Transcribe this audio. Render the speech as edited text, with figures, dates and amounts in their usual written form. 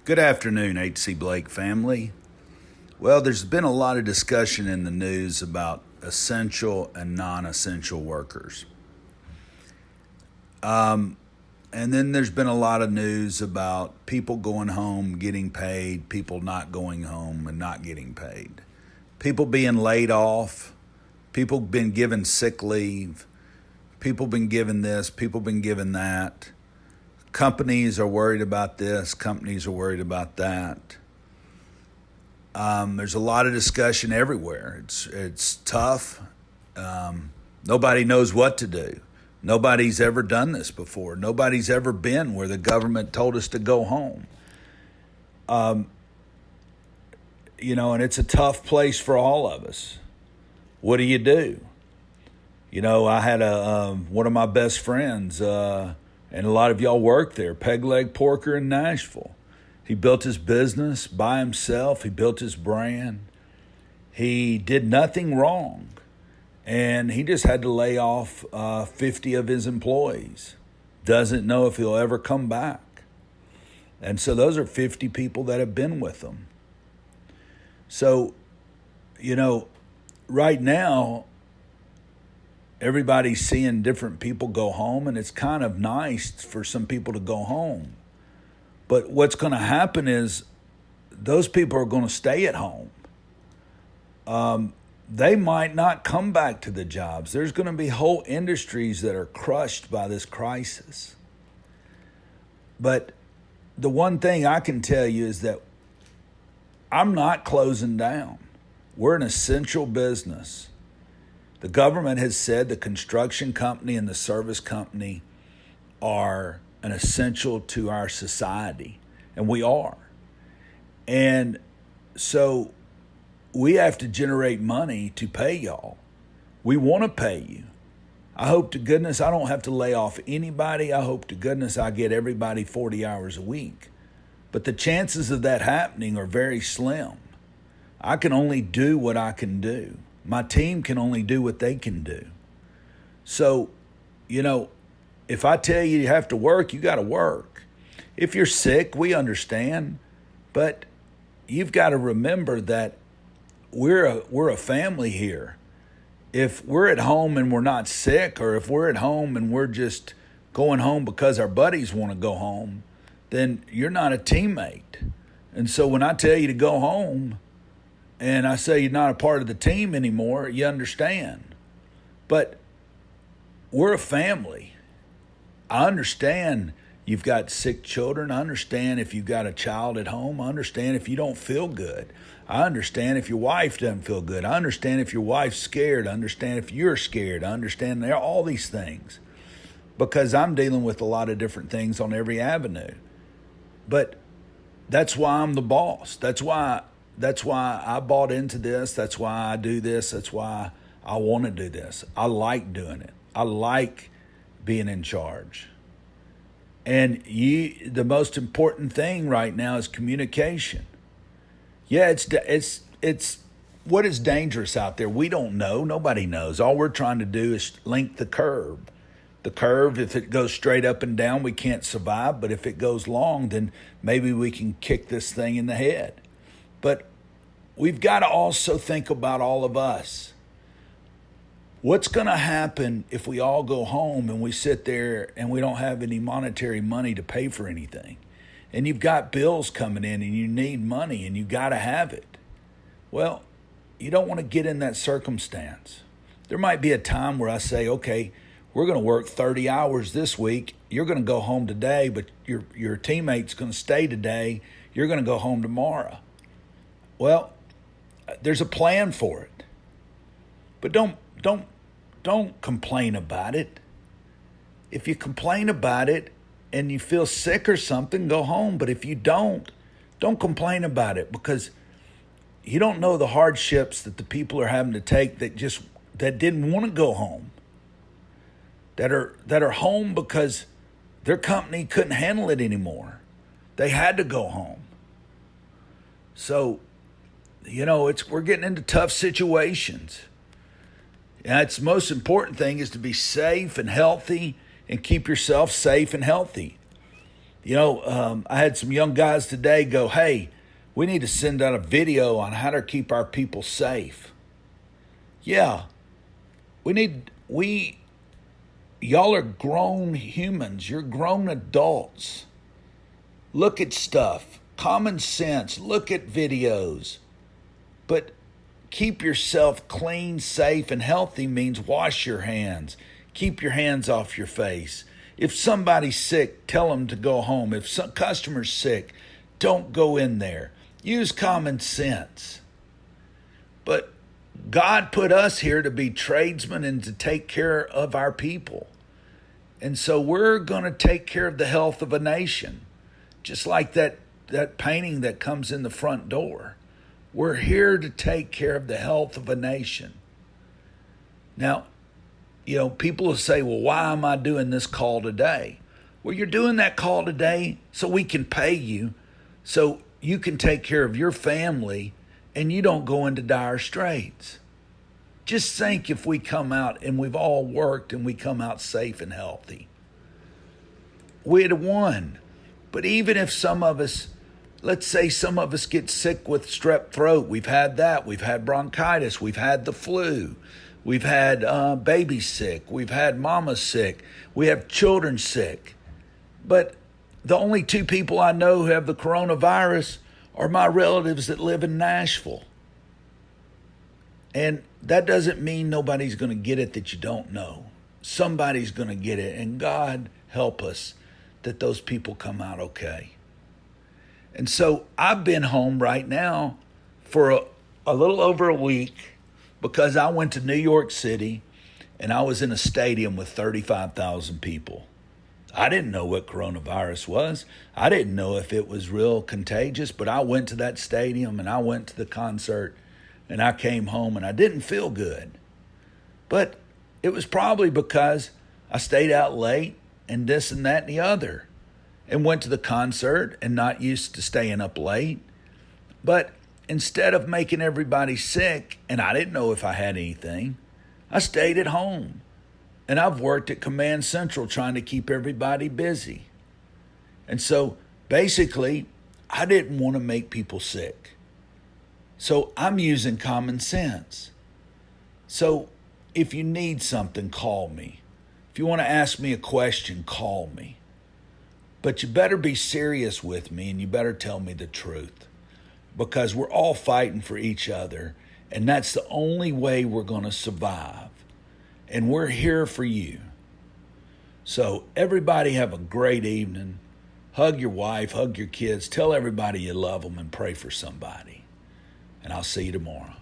Good afternoon, H.C. Blake family. Well, there's been a lot of discussion in the news about essential and non-essential workers. And then there's been a lot of news about people going home, getting paid, people not going home and not getting paid. People being laid off, people been given sick leave, people been given this, people been given that. Companies are worried about this, companies are worried about that. There's a lot of discussion everywhere. It's tough. Nobody knows what to do. Nobody's ever done this before. Nobody's ever been where the government told us to go home. And it's a tough place for all of us. What do you do? I had one of my best friends, and a lot of y'all work there, Peg Leg Porker in Nashville. He built his business by himself. He built his brand. He did nothing wrong. And he just had to lay off 50 of his employees. Doesn't know if he'll ever come back. And so those are 50 people that have been with him. So, right now, everybody's seeing different people go home, and it's kind of nice for some people to go home. But what's going to happen is those people are going to stay at home. They might not come back to the jobs. There's going to be whole industries that are crushed by this crisis. But the one thing I can tell you is that I'm not closing down. We're an essential business. The government has said the construction company and the service company are an essential to our society, and we are. And so we have to generate money to pay y'all. We want to pay you. I hope to goodness I don't have to lay off anybody. I hope to goodness I get everybody 40 hours a week. But the chances of that happening are very slim. I can only do what I can do. My team can only do what they can do. So, if I tell you have to work, you got to work. If you're sick, we understand. But you've got to remember that we're a family here. If we're at home and we're not sick, or if we're at home and we're just going home because our buddies want to go home, then you're not a teammate. And so when I tell you to go home, and I say you're not a part of the team anymore, you understand. But we're a family. I understand you've got sick children. I understand if you've got a child at home. I understand if you don't feel good. I understand if your wife doesn't feel good. I understand if your wife's scared. I understand if you're scared. I understand all these things. Because I'm dealing with a lot of different things on every avenue. But that's why I'm the boss. That's why I bought into this. That's why I do this. That's why I want to do this. I like doing it. I like being in charge. And the most important thing right now is communication. Yeah, it's what is dangerous out there. We don't know. Nobody knows. All we're trying to do is link the curve. The curve, if it goes straight up and down, we can't survive. But if it goes long, then maybe we can kick this thing in the head. But we've got to also think about all of us. What's going to happen if we all go home and we sit there and we don't have any monetary money to pay for anything? And you've got bills coming in and you need money and you got to have it. Well, you don't want to get in that circumstance. There might be a time where I say, okay, we're going to work 30 hours this week. You're going to go home today, but your teammate's going to stay today. You're going to go home tomorrow. Well, there's a plan for it. But don't complain about it. If you complain about it and you feel sick or something, go home. But if you don't complain about it, because you don't know the hardships that the people are having to take that didn't want to go home. That are home because their company couldn't handle it anymore. They had to go home. So, we're getting into tough situations. And it's the most important thing is to be safe and healthy and keep yourself safe and healthy. I had some young guys today go, hey, we need to send out a video on how to keep our people safe. Yeah, y'all are grown humans. You're grown adults. Look at stuff. Common sense. Look at videos. But keep yourself clean, safe, and healthy means wash your hands. Keep your hands off your face. If somebody's sick, tell them to go home. If some customer's sick, don't go in there. Use common sense. But God put us here to be tradesmen and to take care of our people. And so we're going to take care of the health of a nation. Just like that painting that comes in the front door. We're here to take care of the health of a nation. Now, people will say, well, why am I doing this call today? Well, you're doing that call today so we can pay you, so you can take care of your family and you don't go into dire straits. Just think if we come out and we've all worked and we come out safe and healthy. We'd have won. But even if some of us, let's say some of us get sick with strep throat, we've had that, we've had bronchitis, we've had the flu, we've had babies sick, we've had mamas sick, we have children sick. But the only two people I know who have the coronavirus are my relatives that live in Nashville. And that doesn't mean nobody's going to get it that you don't know. Somebody's going to get it, and God help us that those people come out okay. And so I've been home right now for a little over a week because I went to New York City and I was in a stadium with 35,000 people. I didn't know what coronavirus was. I didn't know if it was real contagious, but I went to that stadium and I went to the concert and I came home and I didn't feel good. But it was probably because I stayed out late and this and that and the other, and went to the concert and not used to staying up late. But instead of making everybody sick, and I didn't know if I had anything, I stayed at home. And I've worked at Command Central trying to keep everybody busy. And so basically, I didn't want to make people sick. So I'm using common sense. So if you need something, call me. If you want to ask me a question, call me. But you better be serious with me and you better tell me the truth, because we're all fighting for each other, and that's the only way we're going to survive. And we're here for you. So everybody have a great evening. Hug your wife, hug your kids, tell everybody you love them, and pray for somebody. And I'll see you tomorrow.